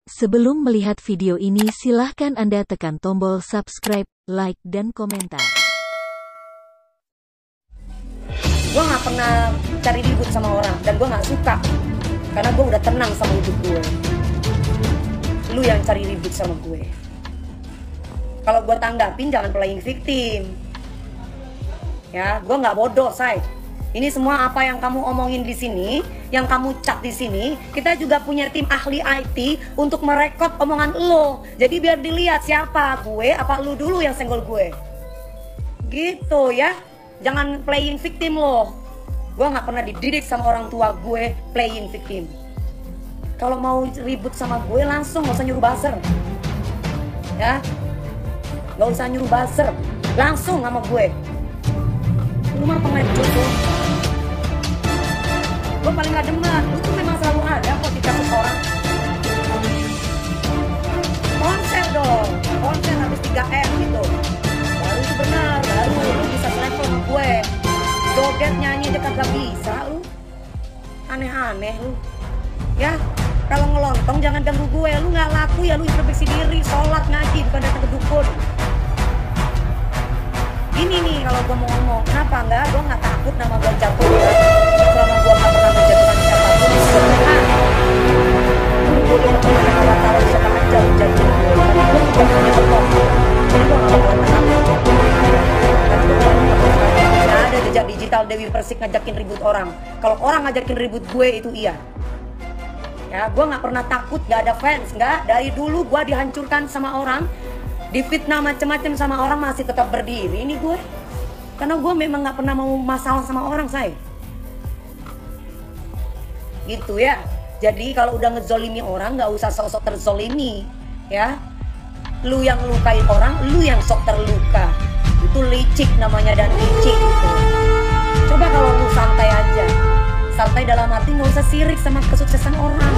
Sebelum melihat video ini silahkan Anda tekan tombol subscribe, like, dan komentar. Gue gak pernah cari ribut sama orang, dan gue gak suka. Karena gue udah tenang sama hidup gue. Lu yang cari ribut sama gue. Kalau gue tanggapin jangan playing victim. Ya, gue gak bodoh, say. Ini semua apa yang kamu omongin di sini, yang kamu cat di sini, kita juga punya tim ahli IT untuk merekod omongan lo. Jadi biar dilihat siapa gue, apa lu dulu yang senggol gue. Gitu ya. Jangan playing victim lo. Gue gak pernah dididik sama orang tua gue playing victim. Kalau mau ribut sama gue langsung, gak usah nyuruh buzzer. Ya, gak usah nyuruh buzzer, langsung sama gue. Lu mah pengecut lo. Gue paling gak demen, lu tuh memang selalu ada kok di kasus orang. Konser dong, konser habis 3M gitu. Baru itu benar, baru lu bisa selevel sama gue. Joget nyanyi dekat gak bisa lu. Aneh-aneh lu. Ya, kalau ngelontong jangan ganggu gue. Lu gak laku ya, lu introspeksi diri, sholat, ngaji, bukan datang ke dukun. Ini nih kalau gue mau ngomong, kenapa enggak? Gue gak takut nama gue jatuh ya. Selama gue gak pernah menjatuhkan siapapun di sebelah Tuhan. Gue udah pernah dengan Allah Ta'ala bisa aja jatuh gue. Tapi gue juga punya Allah. Jadi gue gak bakalan takut. Karena gue gak ada jejak digital Dewi Persik ngajakin ribut orang. Kalau orang ngajakin ribut gue itu iya. Ya, gue gak pernah takut, gak ada fans, gak. Dari dulu gue dihancurkan sama orang, difitnah macem-macem sama orang, masih tetap berdiri ini gue. Karena gue memang gak pernah mau masalah sama orang, say. Gitu ya. Jadi kalau udah ngezolimi orang, gak usah sok-sok terzolimi. Ya, lu yang lukai orang, lu yang sok terluka. Itu licik namanya, dan licik gitu. Coba kalau lu santai aja. Santai dalam arti gak usah sirik sama kesuksesan orang.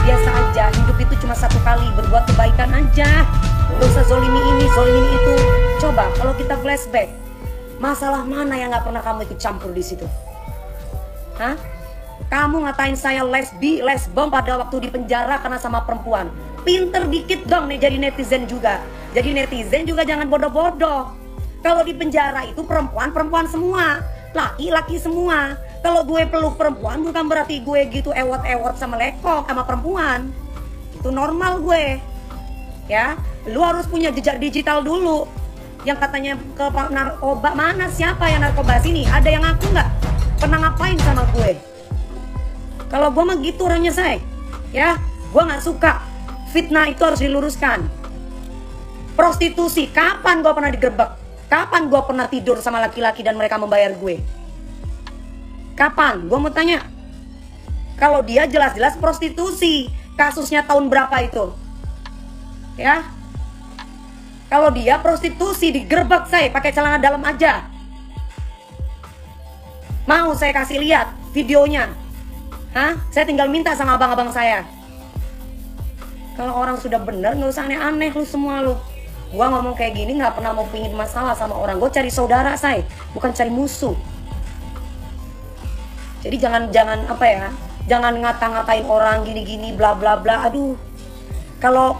Biasa aja, hidup itu cuma satu kali, berbuat kebaikan aja. Gak usah zolimi ini, zolimi itu. Coba kalau kita flashback, masalah mana yang gak pernah kamu ikut campur di situ? Hah? Kamu ngatain saya lesbom pada waktu di penjara karena sama perempuan. Pinter dikit dong nih jadi netizen juga. Jadi netizen juga jangan bodoh-bodoh. Kalau di penjara itu perempuan semua, laki-laki semua. Kalau gue peluk perempuan bukan berarti gue gitu ewot-ewot sama lekok sama perempuan. Itu normal gue. Ya, lu harus punya jejak digital dulu. Yang katanya ke narkoba, mana siapa yang narkoba sini? Ada yang ngaku nggak? Pernah ngapain sama gue? Kalau gue mah gitu orangnya, say. Ya, gue nggak suka. Fitnah itu harus diluruskan. Prostitusi, kapan gue pernah digerebek? Kapan gue pernah tidur sama laki-laki dan mereka membayar gue? Kapan? Gue mau tanya. Kalau dia jelas-jelas prostitusi, kasusnya tahun berapa itu? Ya. Kalau dia prostitusi digerebek, saya pakai celana dalam aja. Mau saya kasih lihat videonya? Hah? Saya tinggal minta sama abang-abang saya. Kalau orang sudah bener, nggak usah aneh-aneh lu semua lu. Gua ngomong kayak gini nggak pernah mau pingin masalah sama orang. Gue cari saudara, saya bukan cari musuh. Jadi jangan apa ya, jangan ngata-ngatain orang gini-gini bla bla bla. Aduh, kalau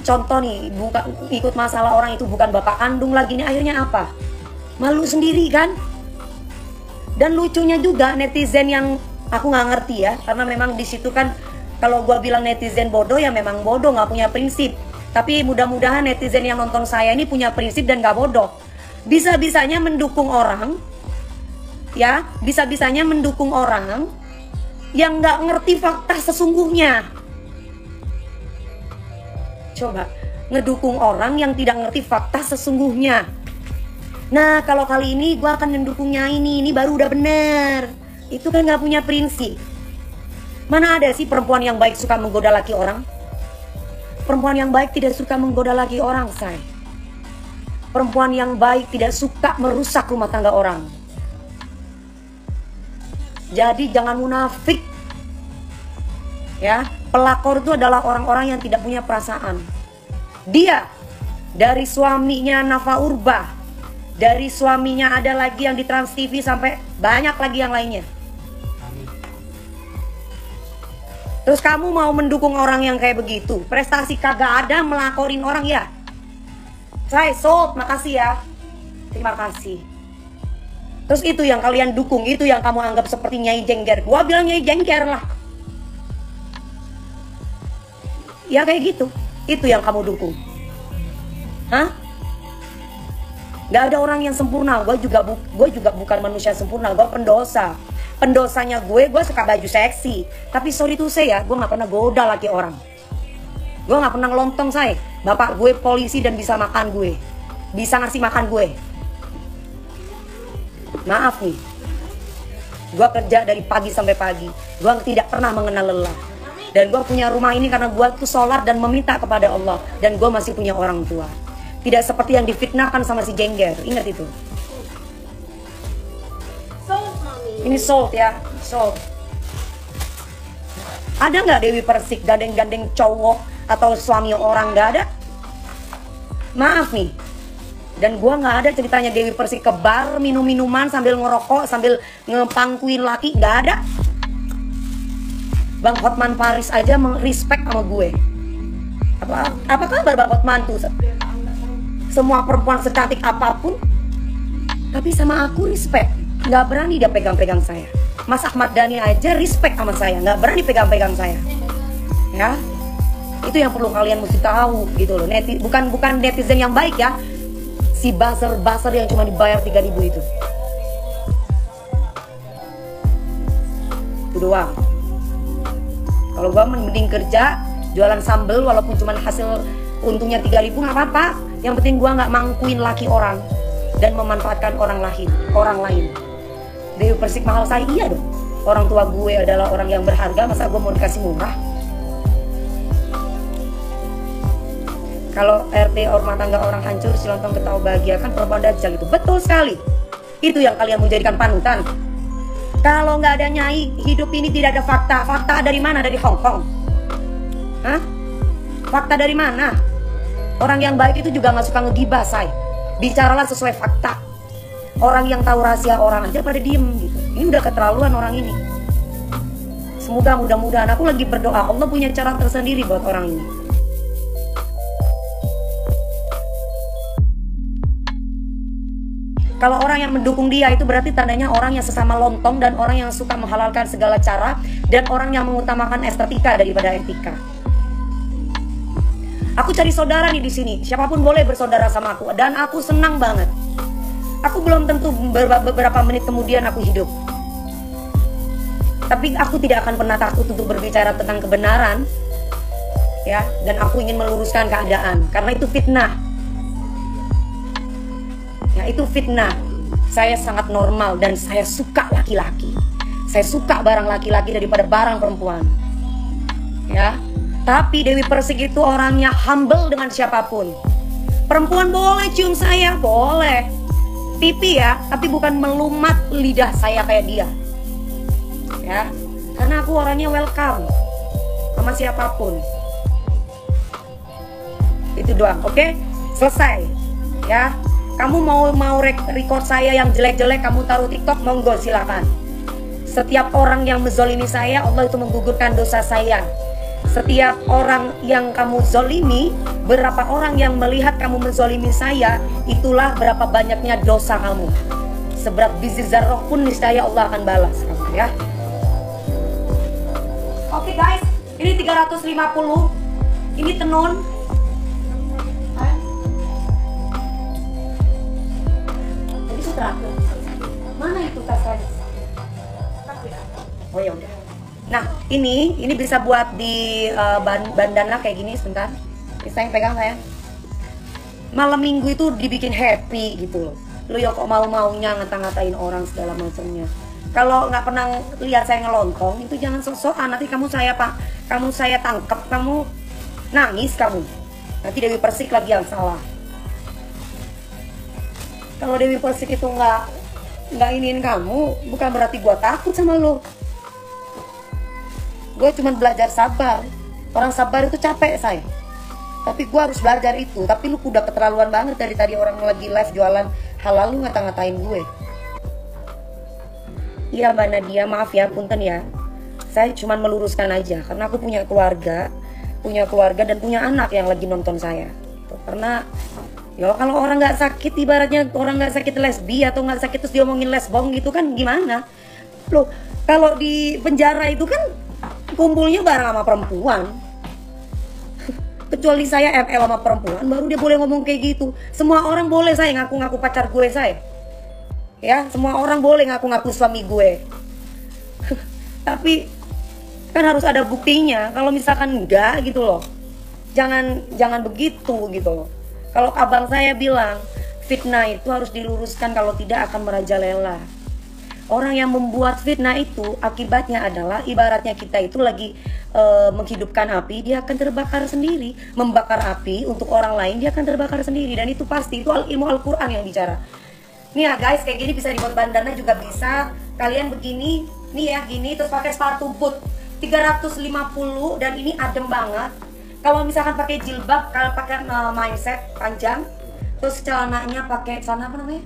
contoh nih, bukan ikut masalah orang itu bukan bapak kandung lagi nih, akhirnya apa? Malu sendiri kan? Dan lucunya juga netizen yang aku nggak ngerti ya, karena memang di situ kan kalau gua bilang netizen bodoh ya memang bodoh, nggak punya prinsip. Tapi mudah-mudahan netizen yang nonton saya ini punya prinsip dan nggak bodoh. Bisa-bisanya mendukung orang. Ya, bisa-bisanya mendukung orang yang nggak ngerti fakta sesungguhnya. Coba, ngedukung orang yang tidak ngerti fakta sesungguhnya. Nah, kalau kali ini gue akan mendukungnya ini baru udah bener. Itu kan nggak punya prinsip. Mana ada sih perempuan yang baik suka menggoda laki orang? Perempuan yang baik tidak suka menggoda laki orang, say. Perempuan yang baik tidak suka merusak rumah tangga orang. Jadi jangan munafik. Ya, pelakor itu adalah orang-orang yang tidak punya perasaan. Dia dari suaminya Nafa Urbah, dari suaminya ada lagi yang di Trans TV sampai banyak lagi yang lainnya. Terus kamu mau mendukung orang yang kayak begitu? Prestasi kagak ada, melakorin orang ya? Saya sold, makasih ya. Terima kasih. Terus itu yang kalian dukung, itu yang kamu anggap seperti Nyai Jengger. Gua bilang Nyai Jengger lah. Ya kayak gitu. Itu yang kamu dukung. Hah? Gak ada orang yang sempurna. Gue juga bukan manusia sempurna. Gue pendosa. Pendosanya gue suka baju seksi. Tapi sorry tuh saya, gue gak pernah goda laki orang. Gue gak pernah ngelontong saya. Bapak gue polisi dan bisa makan gue. Bisa ngasih makan gue. Maaf nih. Gue kerja dari pagi sampai pagi. Gue tidak pernah mengenal lelah. Dan gue punya rumah ini karena gue tuh sholat dan meminta kepada Allah. Dan gue masih punya orang tua. Tidak seperti yang difitnahkan sama si Jengger. Ingat itu. Ini sold ya. Sold. Ada nggak Dewi Persik gandeng-gandeng cowok atau suami orang? Nggak ada. Maaf nih. Dan gua nggak ada ceritanya Dewi Persik ke bar minum-minuman sambil ngerokok sambil ngepangkuin laki. Nggak ada. Bang Hotman Paris aja respect sama gue. Apa kabar Bang Hotman tuh? Semua perempuan secantik apapun, tapi sama aku respect. Nggak berani dia pegang-pegang saya. Mas Ahmad Dhani aja respect sama saya, nggak berani pegang-pegang saya. Ya, itu yang perlu kalian mesti tahu gitu loh. Bukan netizen yang baik ya. Si buzzer yang cuma dibayar 3.000 itu. Itu doang. Kalau gua mending kerja, jualan sambel walaupun cuma hasil untungnya 3.000 nggak apa-apa. Yang penting gua nggak mangkuin laki orang dan memanfaatkan orang lain. Dewi Persik mahal saya, iya dong. Orang tua gue adalah orang yang berharga, masa gue mau dikasih murah? Kalau RT rumah tangga orang hancur, si lontong ketawa bahagia, kan perempuan dajjal itu. Betul sekali. Itu yang kalian mau jadikan panutan. Kalau nggak ada nyai, hidup ini tidak ada fakta. Fakta dari mana? Dari Hong Kong. Hah? Fakta dari mana? Orang yang baik itu juga nggak suka ngegibah, say. Bicaralah sesuai fakta. Orang yang tahu rahasia orang aja pada diem gitu. Ini udah keterlaluan orang ini. Semoga mudah-mudahan, aku lagi berdoa Allah punya cara tersendiri buat orang ini. Kalau orang yang mendukung dia itu berarti tandanya orang yang sesama lontong dan orang yang suka menghalalkan segala cara dan orang yang mengutamakan estetika daripada etika. Aku cari saudara nih di sini. Siapapun boleh bersaudara sama aku dan aku senang banget. Aku belum tentu beberapa menit kemudian aku hidup. Tapi aku tidak akan pernah takut untuk berbicara tentang kebenaran. Ya, dan aku ingin meluruskan keadaan karena itu fitnah. Ya, itu fitnah. Saya sangat normal dan saya suka laki-laki. Saya suka barang laki-laki daripada barang perempuan. Ya. Tapi Dewi Persik itu orangnya humble dengan siapapun. Perempuan boleh cium saya, boleh. Pipi ya, tapi bukan melumat lidah saya kayak dia. Ya, karena aku orangnya welcome sama siapapun. Itu doang, oke? Selesai. Ya, kamu mau record saya yang jelek-jelek, kamu taruh TikTok, monggo silakan. Setiap orang yang menzolimi saya, Allah itu menggugurkan dosa saya. Setiap orang yang kamu zolimi, berapa orang yang melihat kamu menzolimi saya, itulah berapa banyaknya dosa kamu. Seberat biji zarrah pun niscaya Allah akan balas kamu ya. Oke guys, ini 350. Ini tenun. Jadi sutra. Mana itu tasnya? Oh ya udah. Nah, ini bisa buat di bandana kayak gini sebentar. Saya pegang saya. Malam minggu itu dibikin happy gitu loh. Lu ya kok mau-maunya ngata-ngatain orang segala macamnya. Kalau nggak pernah lihat saya ngelontong, itu jangan sok-sokan. Nanti kamu saya tangkap, kamu nangis kamu. Nanti Dewi Persik lagi yang salah. Kalau Dewi Persik itu nggak iniin kamu, bukan berarti gua takut sama lo. Gue cuma belajar sabar. Orang sabar itu capek saya. Tapi gue harus belajar itu. Tapi lu udah keterlaluan banget dari tadi orang lagi live jualan halal lu ngata-ngatain gue. Iya Mbak Nadia, maaf ya, punten ya. Saya cuma meluruskan aja, karena aku punya keluarga dan punya anak yang lagi nonton saya. Karena ya kalau orang nggak sakit, ibaratnya orang nggak sakit lesbi atau nggak sakit terus diomongin lesbong gitu kan gimana? Loh, kalau di penjara itu kan kumpulnya bareng sama perempuan. Kecuali saya ML sama perempuan, baru dia boleh ngomong kayak gitu. Semua orang boleh saya ngaku-ngaku pacar gue saya. Ya, semua orang boleh ngaku-ngaku suami gue. Tapi kan harus ada buktinya. Kalau misalkan enggak gitu loh, jangan begitu gitu loh. Kalau abang saya bilang fitnah itu harus diluruskan, kalau tidak akan merajalela. Orang yang membuat fitnah itu akibatnya adalah ibaratnya kita itu lagi menghidupkan api, dia akan terbakar sendiri. Membakar api untuk orang lain, dia akan terbakar sendiri. Dan itu pasti, itu ilmu Al-Quran yang bicara. Nih ya guys, kayak gini bisa dibuat bandana juga bisa. Kalian begini, nih ya gini, terus pakai sepatu boot 350 dan ini adem banget. Kalau misalkan pakai jilbab, kalau pakai mindset panjang, terus celananya pakai celana apa namanya?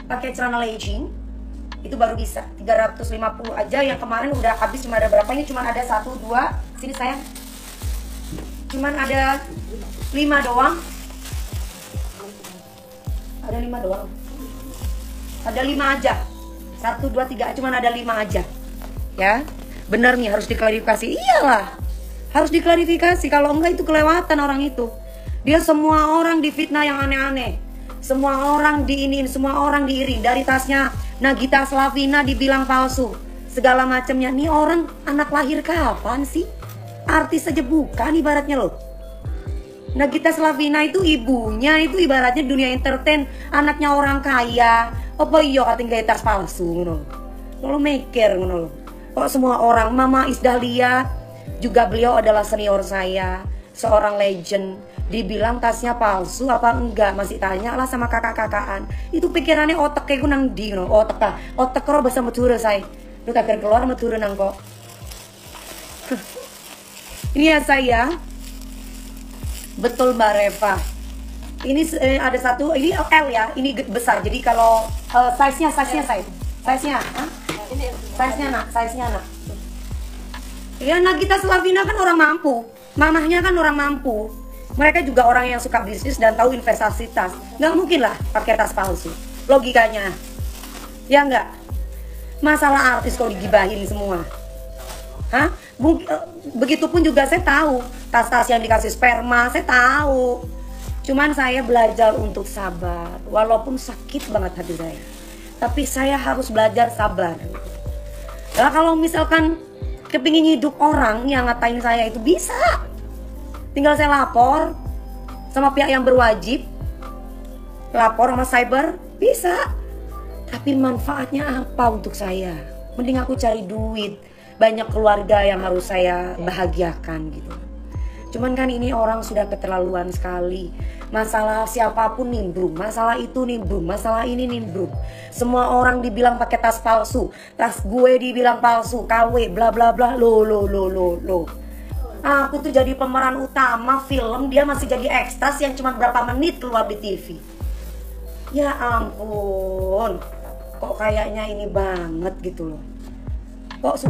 Pakai celana legging, itu baru bisa 350 aja. Yang kemarin udah habis, cuma ada berapa ini? Cuma ada 1, 2, sini sayang, cuman ada 5 doang. Ada 5 doang, ada 5 aja. 1, 2, 3, cuman ada 5 aja. Ya, benar nih, harus diklarifikasi. Iyalah, harus diklarifikasi. Kalau enggak itu kelewatan orang itu. Dia semua orang difitnah yang aneh-aneh, semua orang diinin, semua orang diiring. Dari tasnya Nagita Slavina dibilang palsu, segala macamnya. Nih orang anak lahir kapan sih? Artis aja bukan ibaratnya loh. Nagita Slavina itu ibunya itu ibaratnya dunia entertain, anaknya orang kaya. Apa iya kating gaya tas palsu ngono. Kalau mikir ngono loh. Kok semua orang, Mama Isdahlia juga, beliau adalah senior saya, seorang legend. Dibilang tasnya palsu apa enggak, masih tanya lah sama kakak-kakaan. Itu pikirannya otak kayak gue nang di, no? Otak karo bahasa Madura saya. Lu kagak keluar Madura nang kok. Ini ya saya. Betul Mbak Reva. Ini ada satu, ini L ya, ini besar. Jadi kalau size-nya nak. Ya Nagita Slavina kan orang mampu, mamahnya kan orang mampu. Mereka juga orang yang suka bisnis dan tahu investasi tas. Nggak mungkin lah pakai tas palsu, logikanya. Ya nggak? Masalah artis kok digibahin semua. Hah? Begitupun juga saya tahu tas-tas yang dikasih sperma, saya tahu. Cuman saya belajar untuk sabar, walaupun sakit banget hati saya. Tapi saya harus belajar sabar. Nah, kalau misalkan kepingin hidup orang yang ngatain saya itu bisa. Tinggal saya lapor sama pihak yang berwajib. Lapor sama cyber, bisa. Tapi manfaatnya apa untuk saya? Mending aku cari duit. Banyak keluarga yang harus saya bahagiakan gitu. Cuman kan ini orang sudah keterlaluan sekali. Masalah siapapun nimbrung, masalah itu nimbrung, masalah ini nimbrung. Semua orang dibilang pakai tas palsu, tas gue dibilang palsu, KW, bla bla bla, lo. Aku tuh jadi pemeran utama film, dia masih jadi ekstras yang cuma berapa menit keluar di TV. Ya ampun, kok kayaknya ini banget gitu loh. Kok